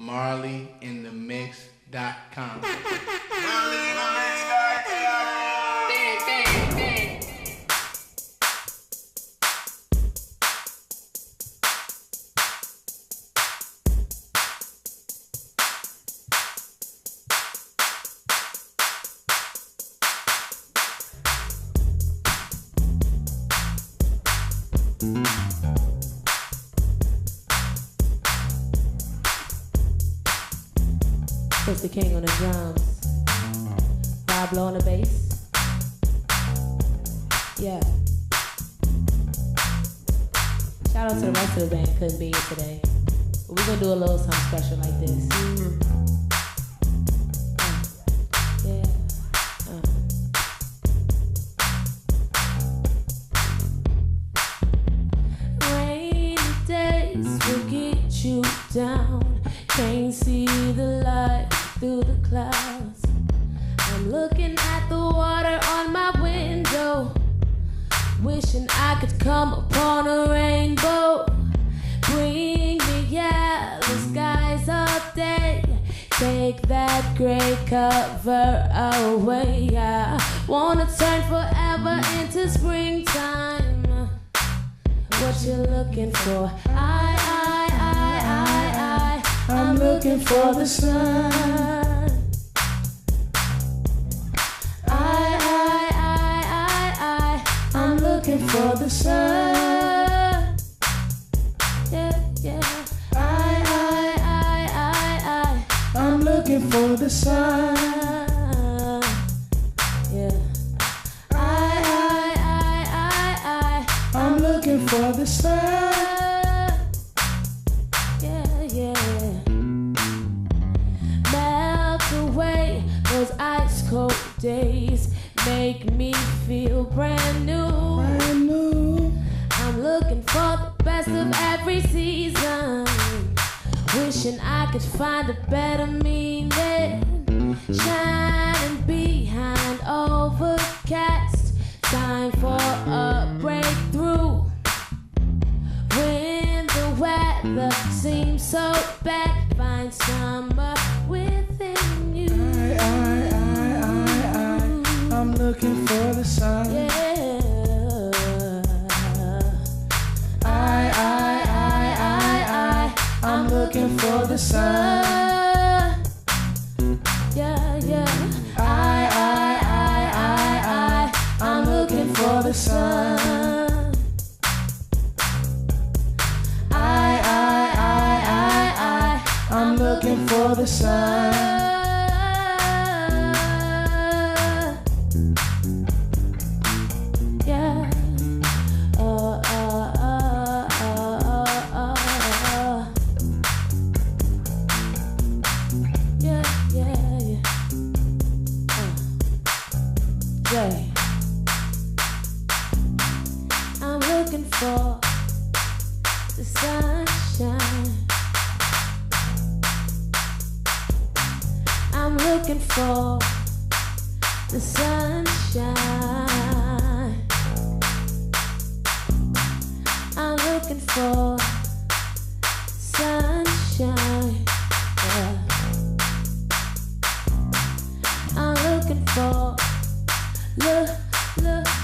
MarleeInTheMix.com. Chris the King on the drums, Rob Lowe on the bass. Yeah. Shout out to the rest of the band, couldn't be here today. But we're gonna do a little something special like this. Yeah. Rainy days will get you down. Can't see the light through the clouds. I'm looking at the water on my window, wishing I could come upon a rainbow. Bring me yellow skies of day, take that gray cover away. I wanna turn forever into springtime. What you looking for? I'm looking for the sun. I'm looking for the sun. Yeah, yeah. I'm looking for the sun. Yeah. I'm looking for the sun. Ice cold days make me feel brand new. I'm looking for the best of every season, wishing I could find a better meaning. Shining behind overcast, time for a breakthrough. When the weather seems so bad, find summer within you. I'm looking for the sun. Yeah. I'm looking for the sun. Yeah, yeah. I'm looking for the sun. I'm looking for the sun. I'm looking for the sunshine. I'm looking for the sunshine. I'm looking for sunshine. Yeah. I'm looking for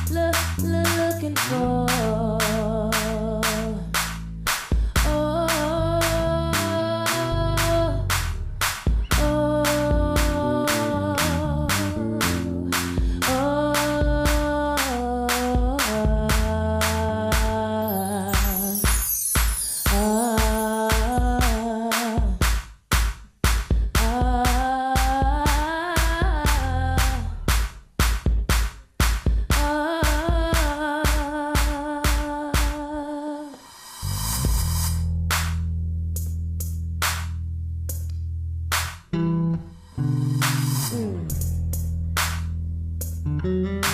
looking for.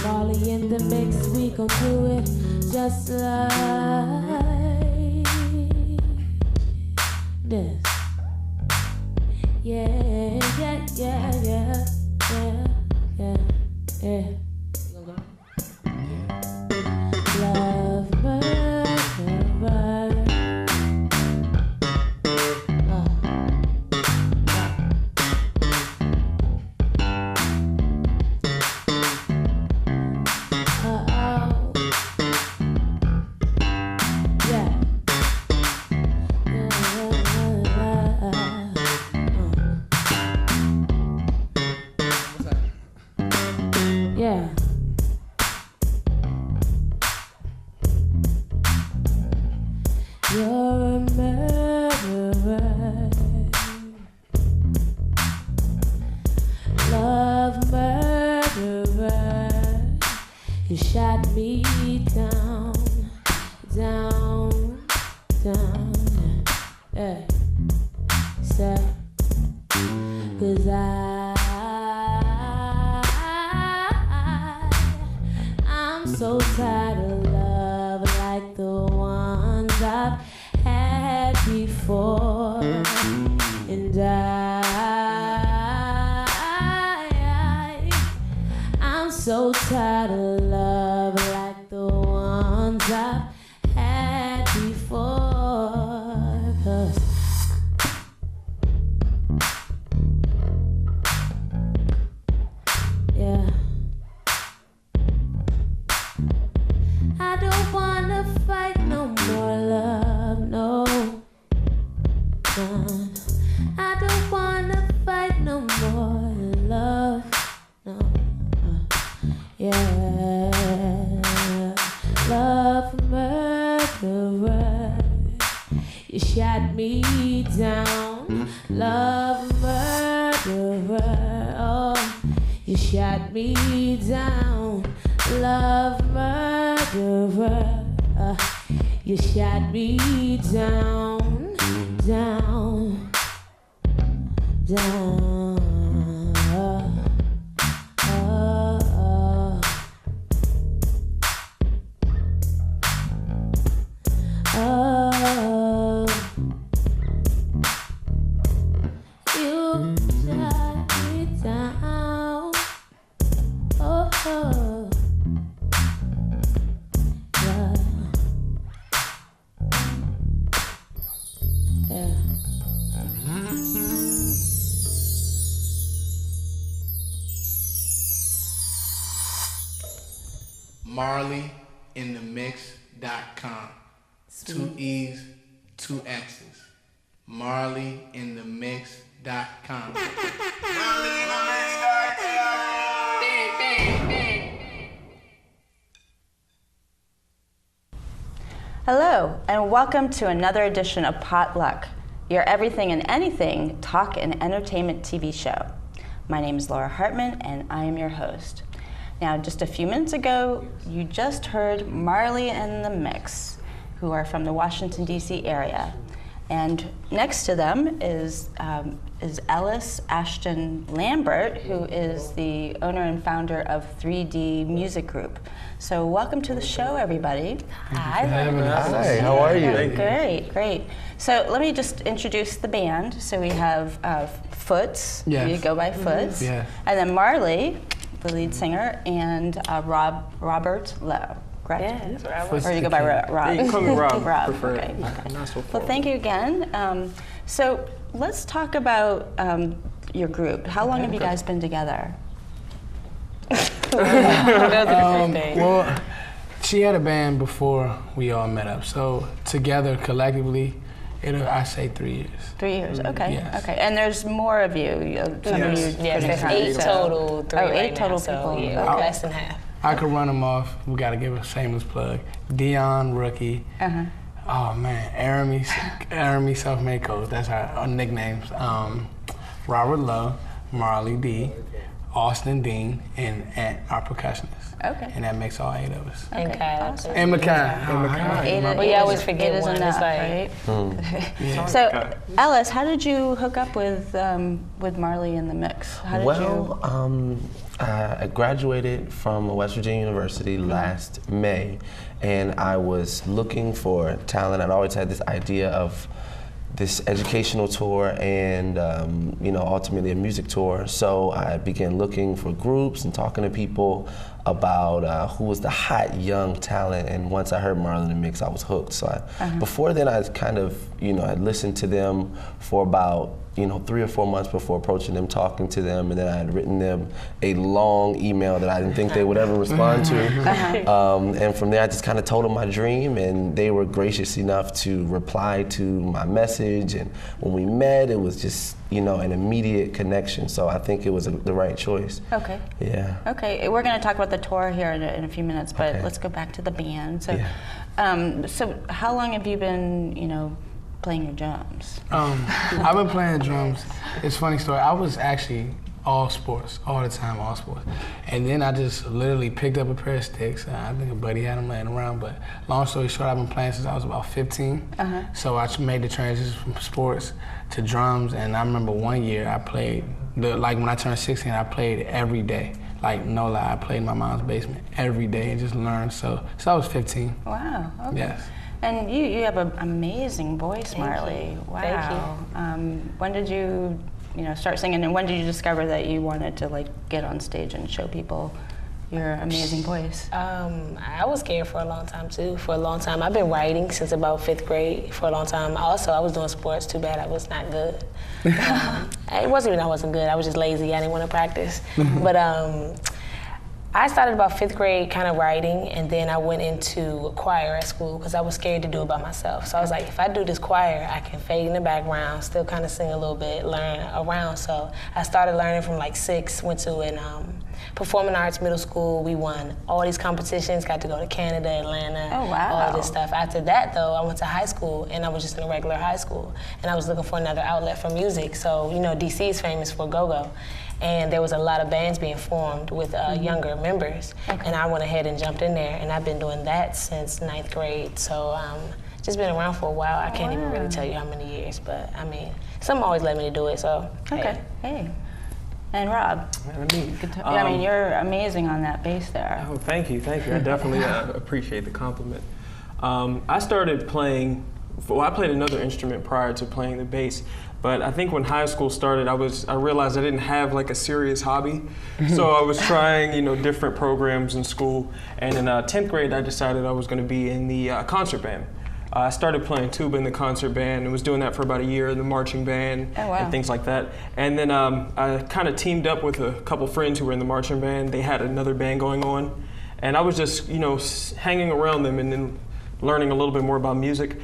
Marlee in the mix, we gon' do it just like this. Yeah, yeah, yeah, yeah, yeah, yeah, yeah. Love bird. down. Yeah. So, 'cause I'm so tired of love like the ones I've had before. And I'm so tired of love like the ones I've had before. 'Cause yeah, I don't wanna fight no more love, no. I don't wanna fight no more love, no. Yeah, love murderer, you shot me down. Love murderer, oh, you shot me down. Love murderer, you shot me down, down, down. You shot me down. Oh, yeah. Yeah. Marlee in the Mixx.com. 2 E's, 2 X's. Marlee in the Mixx.com. Hello, and welcome to another edition of Potluck, your everything and anything talk and entertainment TV show. My name is Laura Hartman, and I am your host. Now, just a few minutes ago, you just heard Marlee and the Mixx, who are from the Washington, D.C. area. And next to them is Ellis Lambert, who is the owner and founder of 3D Music Group. So welcome to the show, everybody. Hi. Hi, how are you? Great, great. So let me just introduce the band. So we have Foots, Yes. you go by Foots, Yes. and then Marlee, the lead singer, and Robert Lowe. Correct? Yeah. Or you go by Rob? Yeah, you can call me Rob. Rob. Prefer. Okay. Not so Well, thank you again. So let's talk about your group. How long have you guys been together? Well, she had a band before we all met up. So together, collectively, I say 3 years. 3 years. Okay. Yes. Okay. And there's more of you. Some of you. Yes, there's 8 total, 3 8 right total now, so people. yeah, Okay. less than half. I could run them off. We got to give a shameless plug. Dion, Rookie. Oh man, Army Self-Made Coach. That's our nicknames. Robert Lowe, Marlee D, Austin Dean, and our percussionist. Okay. And that makes all 8 of us. Okay. And Kyle. Awesome. And McCann. We always forget is one. enough, It's like- right? So, Ellis, how did you hook up with Marlee and the Mixx? How did I graduated from West Virginia University last May, and I was looking for talent. I'd always had this idea of this educational tour and ultimately a music tour. So I began looking for groups and talking to people about who was the hot young talent. And once I heard Marlee and the Mixx, I was hooked. So before then, I kind of I'd listened to them for about 3 or 4 months before approaching them, talking to them, and then I had written them a long email that I didn't think they would ever respond to. And from there, I just kind of told them my dream, and they were gracious enough to reply to my message. And when we met, it was just an immediate connection. So I think it was the right choice. Okay. Yeah. Okay, we're going to talk about the tour here in a few minutes, but Okay. let's go back to the band. So, Yeah. so how long have you been, playing your drums? I've been playing drums. It's a funny story. I was actually all sports, all the time, all sports. And then I just literally picked up a pair of sticks. I think a buddy had them laying around, but long story short, I've been playing since I was about 15. So I made the transition from sports to drums, and I remember one year I played, like when I turned 16, I played every day. Like, no lie, I played in my mom's basement every day and just learned. So I was 15. Wow, okay. Yes. And you have an amazing voice, Marlee. Wow. Thank you. When did you start singing, and when did you discover that you wanted to like get on stage and show people your amazing voice? I was scared for a long time too. For a long time, I've been writing since about 5th grade. For a long time, also I was doing sports. Too bad I was not good. It wasn't even I wasn't good. I was just lazy. I didn't want to practice. But I started about 5th grade kind of writing, and then I went into choir at school because I was scared to do it by myself. So I was like, if I do this choir, I can fade in the background, still kind of sing a little bit, learn around. So I started learning from like 6, went to an performing arts middle school. We won all these competitions, got to go to Canada, Atlanta, all this stuff. After that though, I went to high school, and I was just in a regular high school, and I was looking for another outlet for music. So, DC is famous for go-go. And there was a lot of bands being formed with younger members. And I went ahead and jumped in there, and I've been doing that since 9th grade. So just been around for a while. I can't even really tell you how many years, but I mean, some always let me to do it, so. Okay, hey. And Rob, I mean, you're amazing on that bass there. Oh, thank you. I definitely appreciate the compliment. I started playing, I played another instrument prior to playing the bass. But I think when high school started, I realized I didn't have like a serious hobby. So I was trying, different programs in school. And in 10th grade, I decided I was going to be in the concert band. I started playing tuba in the concert band and was doing that for about a year in the marching band and things like that. And then I kind of teamed up with a couple friends who were in the marching band. They had another band going on. And I was just, hanging around them and then learning a little bit more about music.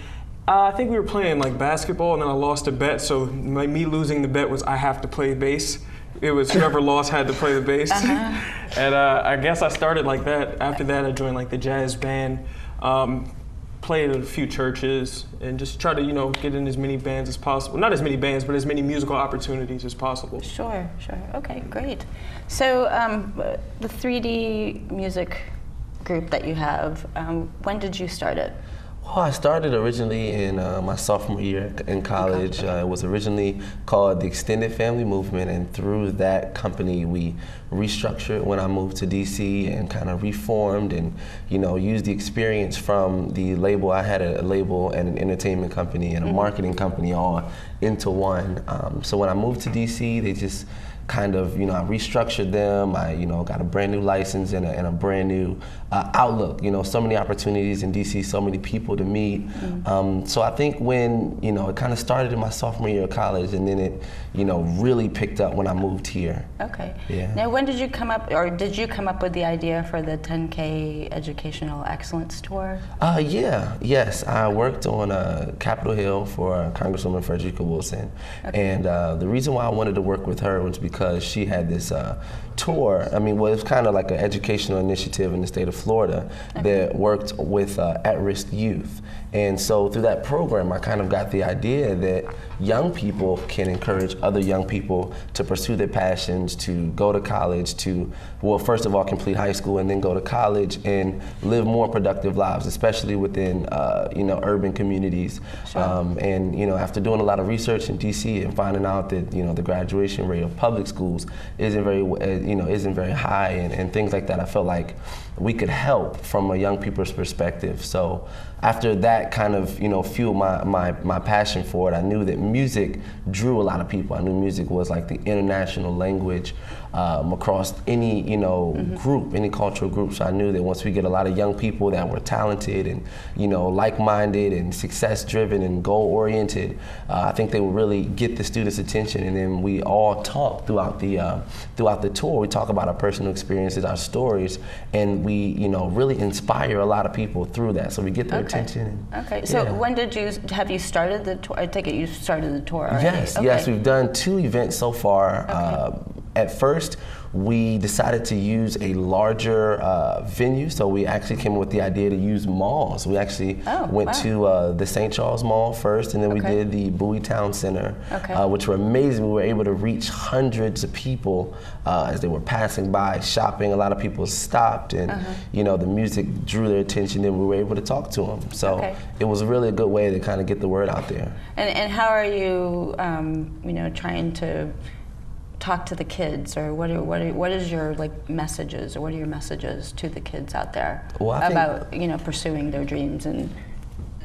I think we were playing like basketball, and then I lost a bet, so me losing the bet was I have to play bass. It was whoever lost had to play the bass. And I guess I started like that. After that, I joined like the jazz band, played at a few churches, and just try to, get in as many bands as possible. Not as many bands, but as many musical opportunities as possible. Sure. Okay, great. So the 3D music group that you have, when did you start it? Well, I started originally in my sophomore year in college. It was originally called the Extended Family Movement, and through that company we restructured when I moved to DC and kind of reformed and used the experience from the label. I had a label and an entertainment company and a marketing company all into one. So when I moved to DC, they just kind of, I restructured them. I, got a brand new license and a brand new outlook. So many opportunities in DC, so many people to meet. So I think when, it kind of started in my sophomore year of college, and then it, really picked up when I moved here. Okay. Yeah. Now, when did you come up with the idea for the 10K Educational Excellence Tour? Yes. I worked on Capitol Hill for Congresswoman Frederica Wilson. And the reason why I wanted to work with her was because she had this tour. I mean, it was kind of like an educational initiative in the state of Florida that worked with at-risk youth. And so through that program, I kind of got the idea that young people can encourage other young people to pursue their passions, to go to college, to, well, first of all, complete high school and then go to college and live more productive lives, especially within, urban communities. And, after doing a lot of research in DC and finding out that, the graduation rate of public schools isn't very high and things like that, I felt like we could help from a young people's perspective. So after that kind of, fueled my passion for it, I knew that music drew a lot of people. I knew music was like the international language across any, group, any cultural group. So I knew that once we get a lot of young people that were talented and, like-minded and success-driven and goal-oriented, I think they would really get the students' attention. And then we all talk throughout the tour. We talk about our personal experiences, our stories, and we, really inspire a lot of people through that. So we get their attention. Okay. So when have you started the tour? I take it you started the tour already. Yes. We've done 2 events so far. At first, we decided to use a larger venue, so we actually came up with the idea to use malls. We actually went to the St. Charles Mall first, and then we did the Bowie Town Center, which were amazing. We were able to reach hundreds of people as they were passing by, shopping. A lot of people stopped, and you know, the music drew their attention, and we were able to talk to them. So it was really a good way to kind of get the word out there. And how are you, you know, trying to talk to the kids, or what is your like messages, or what are your messages to the kids out there about, you know, pursuing their dreams and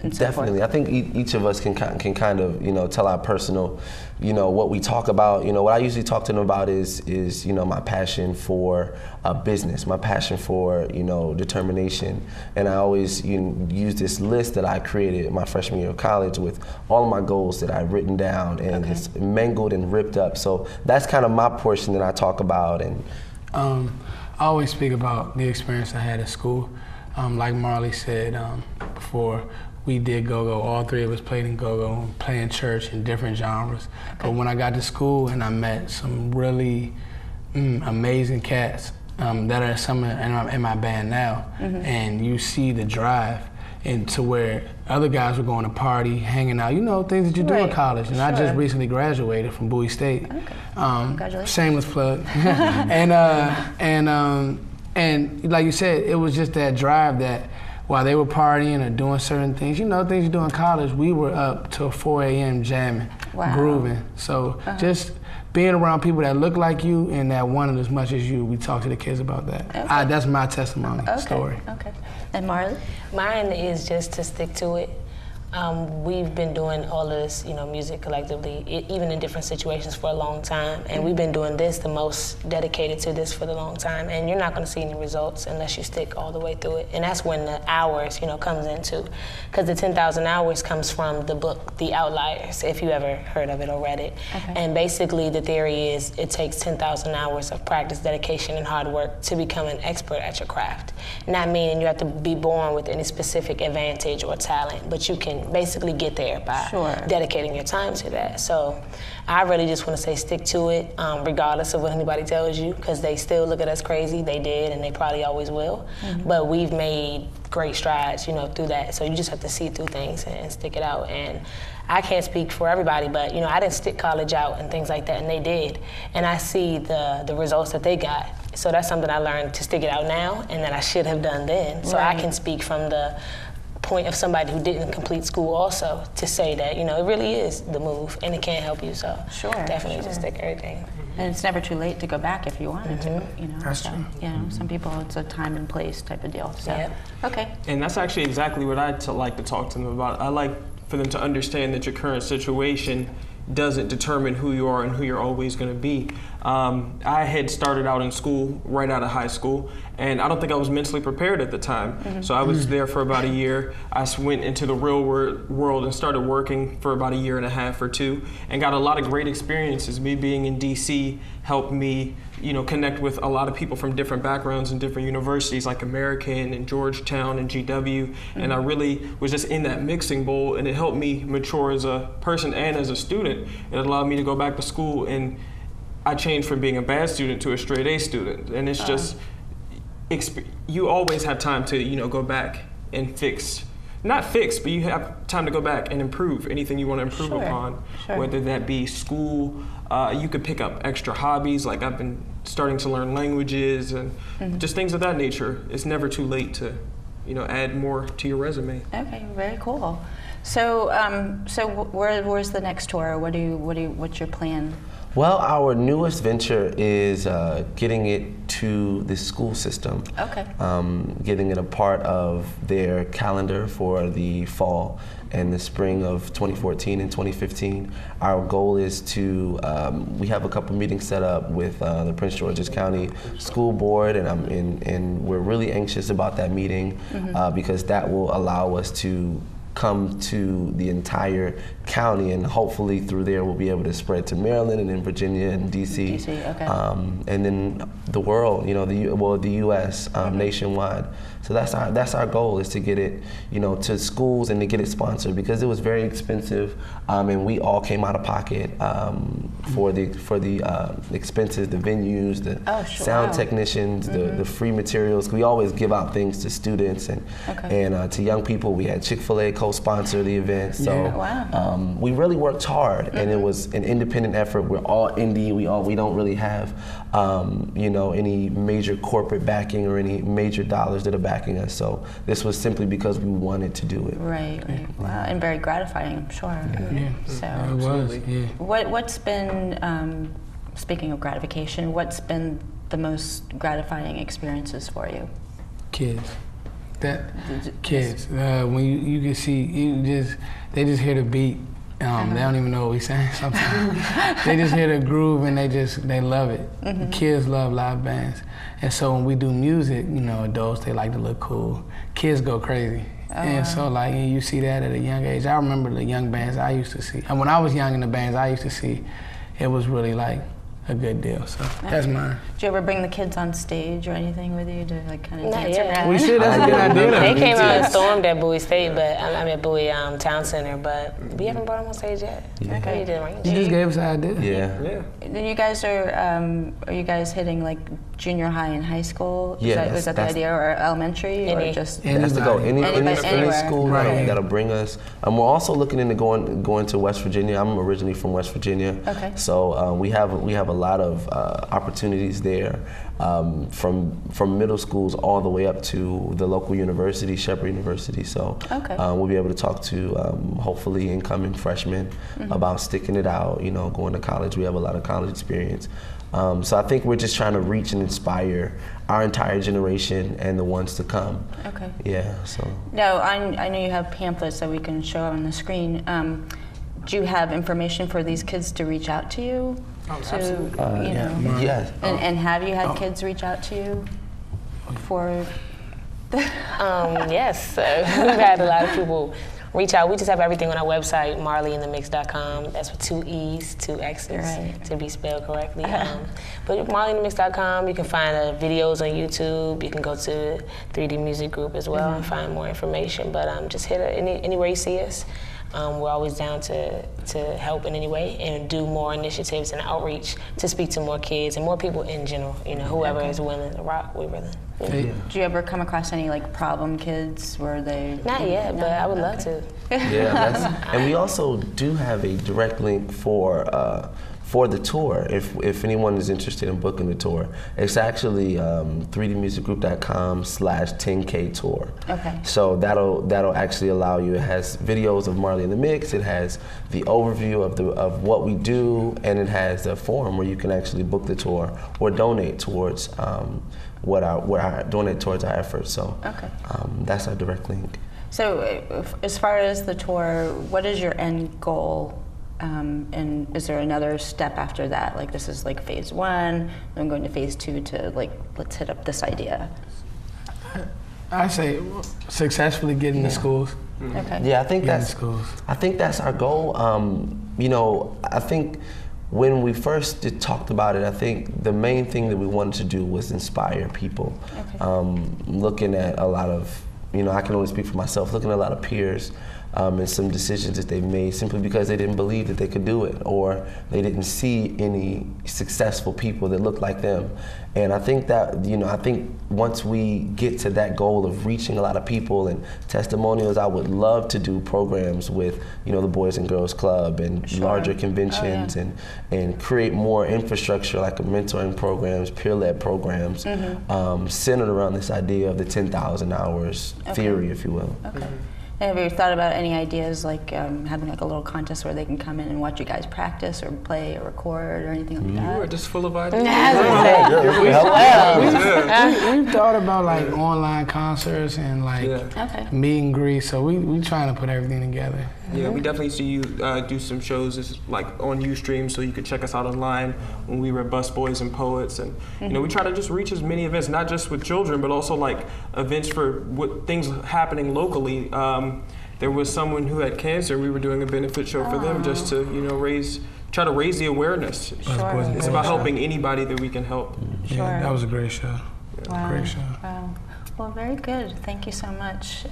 so definitely forth? I think each of us can kind of, you know, tell our personal, you know, what we talk about. You know, what I usually talk to them about is you know, my passion for business, my passion for, you know, determination. And I always use this list that I created my freshman year of college with all of my goals that I've written down, and it's mangled and ripped up. So that's kind of my portion that I talk about. And I always speak about the experience I had at school. Like Marlee said before, we did go-go. All three of us played in go-go, playing church in different genres. But when I got to school and I met some really amazing cats that are some in my band now, and you see the drive into where other guys were going to party, hanging out, you know, things that you do in college. And I just recently graduated from Bowie State. Congratulations. Shameless plug. And like you said, it was just that drive that while they were partying or doing certain things, you know, things you do in college, we were up till 4 a.m. jamming, grooving. So just being around people that look like you and that wanted as much as you, we talk to the kids about that. That's my testimony story. And Marlee? Mine is just to stick to it. We've been doing all of this, you know, music collectively, even in different situations for a long time. And we've been doing this, the most dedicated to this for the long time. And you're not going to see any results unless you stick all the way through it. And that's when the hours, you know, comes into. Because the 10,000 hours comes from the book, The Outliers, if you ever heard of it or read it. And basically the theory is it takes 10,000 hours of practice, dedication, and hard work to become an expert at your craft. Not meaning you have to be born with any specific advantage or talent, but you can basically get there by dedicating your time to that. So I really just want to say stick to it, regardless of what anybody tells you, because they still look at us crazy. They did, and they probably always will. But we've made great strides, you know, through that. So you just have to see through things and stick it out. And I can't speak for everybody, but you know, I didn't stick college out and things like that, and they did. And I see the results that they got. So that's something I learned to stick it out now, and that I should have done then. So I can speak from the point of somebody who didn't complete school also to say that, you know, it really is the move and it can't help you. So definitely just stick everything. And it's never too late to go back if you wanted to, you know. That's true. You know, some people, it's a time and place type of deal. So, And that's actually exactly what I like to talk to them about. I like for them to understand that your current situation doesn't determine who you are and who you're always going to be. I had started out in school right out of high school, and I don't think I was mentally prepared at the time. So I was there for about a year. I went into the real world and started working for about a year and a half or two, and got a lot of great experiences. Me being in DC helped me, you know, connect with a lot of people from different backgrounds and different universities, like American and Georgetown and GW. And I really was just in that mixing bowl, and it helped me mature as a person and as a student. It allowed me to go back to school, and I changed from being a bad student to a straight A student. And it's just, you always have time to, you know, go back and fix. Not fix, but you have time to go back and improve anything you want to improve upon, whether that be school. You could pick up extra hobbies, like I've been starting to learn languages and just things of that nature. It's never too late to, you know, add more to your resume. Okay, very cool. So, where's the next tour? What's your plan? Well, our newest venture is getting it to the school system. Getting it a part of their calendar for the fall and the spring of 2014 and 2015. Our goal is to, we have a couple meetings set up with the Prince George's County School Board, and we're really anxious about that meeting because that will allow us to come to the entire county, and hopefully through there we'll be able to spread to Maryland and then Virginia and DC, and then the world, you know, the U.S. Nationwide. So that's our goal, is to get it, you know, to schools and to get it sponsored, because it was very expensive, and we all came out of pocket. for the expenses, the venues, the sound technicians, the free materials. We always give out things to students and to young people. We had Chick-fil-A co-sponsor the event, so we really worked hard, and it was an independent effort. We're all indie. We don't really have any major corporate backing or any major dollars that are backing us. So this was simply because we wanted to do it. Right. Wow, and very gratifying, I'm sure. So it was. Yeah. What's been, speaking of gratification, what's been the most gratifying experiences for you? Kids. Kids. When you can see, they just hear the beat. They don't even know what we're saying sometimes. They just hear the groove and they love it. Kids love live bands. And so when we do music, adults, they like to look cool. Kids go crazy. And so you see that at a young age. I remember the young bands I used to see. And when I was young in the bands I used to see, it was really like a good deal. So that's mine. Did you ever bring the kids on stage or anything with you to kind of Not dance yet. around? We should. That's a good idea. They came out and stormed at Bowie State, at Bowie Town Center, but we haven't brought them on stage yet. Okay. We did arrange. You just gave us an idea. Yeah. Then you guys are you guys hitting like junior high and high school? Was that the idea, or elementary, or just? That's to go any school Right. that'll bring us. We're also looking into going to West Virginia. I'm originally from West Virginia. Okay. So we have a lot of opportunities there, from middle schools all the way up to the local university, Shepherd University. So we'll be able to talk to hopefully incoming freshmen about sticking it out. Going to college. We have a lot of college experience. So I think we're just trying to reach and inspire our entire generation and the ones to come. Okay. Yeah. So. Now, I know you have pamphlets that we can show on the screen. Do you have information for these kids to reach out to you? Oh, absolutely. Yes. And have you had kids reach out to you for? Yes. We've had a lot of people reach out. We just have everything on our website, MarleeandtheMixx.com. That's with 2 E's, 2 X's, to be spelled correctly. But MarleeandtheMixx.com, you can find videos on YouTube. You can go to 3D Music Group as well and find more information. But just hit anywhere you see us. We're always down to help in any way and do more initiatives and outreach to speak to more kids and more people in general. Whoever is willing to rock, we're willing. Do you ever come across any problem kids where they? Not yet, but I would love to. Yeah, and we also do have a direct link for the tour. If anyone is interested in booking the tour, it's actually 3dmusicgroup.com/10K tour. Okay. So that'll actually allow you. It has videos of Marlee and the Mixx. It has the overview of what we do, and it has a form where you can actually book the tour or donate towards donate towards our efforts. So that's our direct link. So as far as the tour, what is your end goal? And is there another step after that? This is phase 1, then going to phase 2 to let's hit up this idea. I say successfully getting to schools. Okay. Yeah, I think that's our goal. I think when we first talked about it, I think the main thing that we wanted to do was inspire people. Looking at a lot of, I can only speak for myself, looking at a lot of peers and some decisions that they made simply because they didn't believe that they could do it, or they didn't see any successful people that looked like them. And I think that, I think once we get to that goal of reaching a lot of people and testimonials, I would love to do programs with, the Boys and Girls Club and larger conventions and create more infrastructure like mentoring programs, peer-led programs, centered around this idea of the 10,000 hours theory, if you will. Okay. Have you thought about any ideas having a little contest where they can come in and watch you guys practice or play or record or anything like that? We're just full of ideas. We've thought about online concerts and meet and greet. So we trying to put everything together. Yeah, we definitely see you do some shows on Ustream, so you could check us out online when we were at Busboys and Poets, and we try to just reach as many events, not just with children, but also events for things happening locally. There was someone who had cancer. We were doing a benefit show for them just to try to raise the awareness. Sure. It's about helping anybody that we can help. Sure. Yeah, that was a great show. Wow. Great show. Wow. Well, very good. Thank you so much.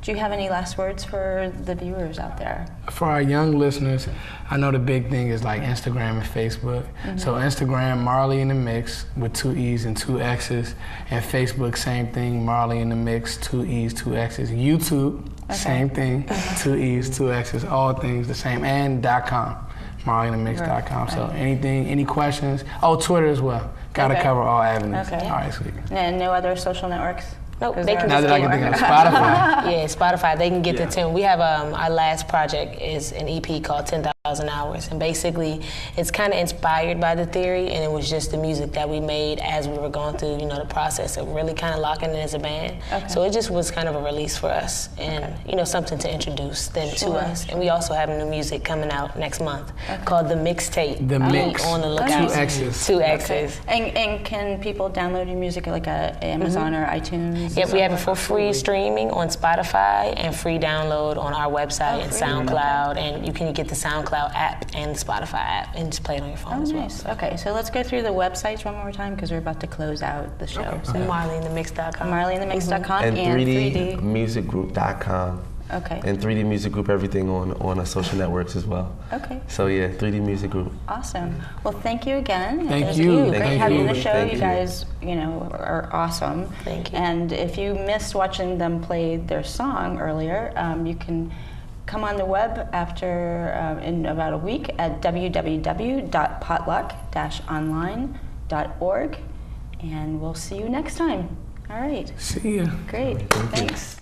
Do you have any last words for the viewers out there? For our young listeners, I know the big thing is like Instagram and Facebook. So Instagram, Marlee in the Mixx with 2 E's and 2 X's. And Facebook, same thing, Marlee in the Mixx, 2 E's, 2 X's. YouTube, same thing, 2 E's, 2 X's, all things the same. And .com, MarleeInTheMixx.com. So anything, any questions? Oh, Twitter as well. Gotta cover all avenues. Okay. All right, sweet. And no other social networks? Nope, they can Now just that I get can think of Spotify. Yeah, Spotify. They can get the 10. We have our last project is an EP called 10,000 Hours, and basically it's kind of inspired by the theory, and it was just the music that we made as we were going through, you know, the process of really kind of locking in as a band. So it just was kind of a release for us, and you know, something to introduce them to us. And we also have new music coming out next month called the Mixtape. The Mixx. On the lookout. 2 X's. 2 X's. And can people download your music like Amazon or iTunes? Yep, we have it for free streaming on Spotify and free download on our website and SoundCloud. And you can get the SoundCloud app and the Spotify app and just play it on your phone as well. Nice. Okay, so let's go through the websites one more time because we're about to close out the show. So MarleeInTheMixx.com. MarleeInTheMixx.com And and 3dmusicgroup.com. Okay. And 3D Music Group, everything on our social networks as well. Okay. So yeah, 3D Music Group. Awesome. Well, thank you again. Thank you. Great Thank having you on you. the show. Thank You you. guys, you know, are awesome. Thank you. And if you missed watching them play their song earlier, you can come on the web after in about a week at www.potluck-online.org, and we'll see you next time. All right. See ya. Great. Thanks.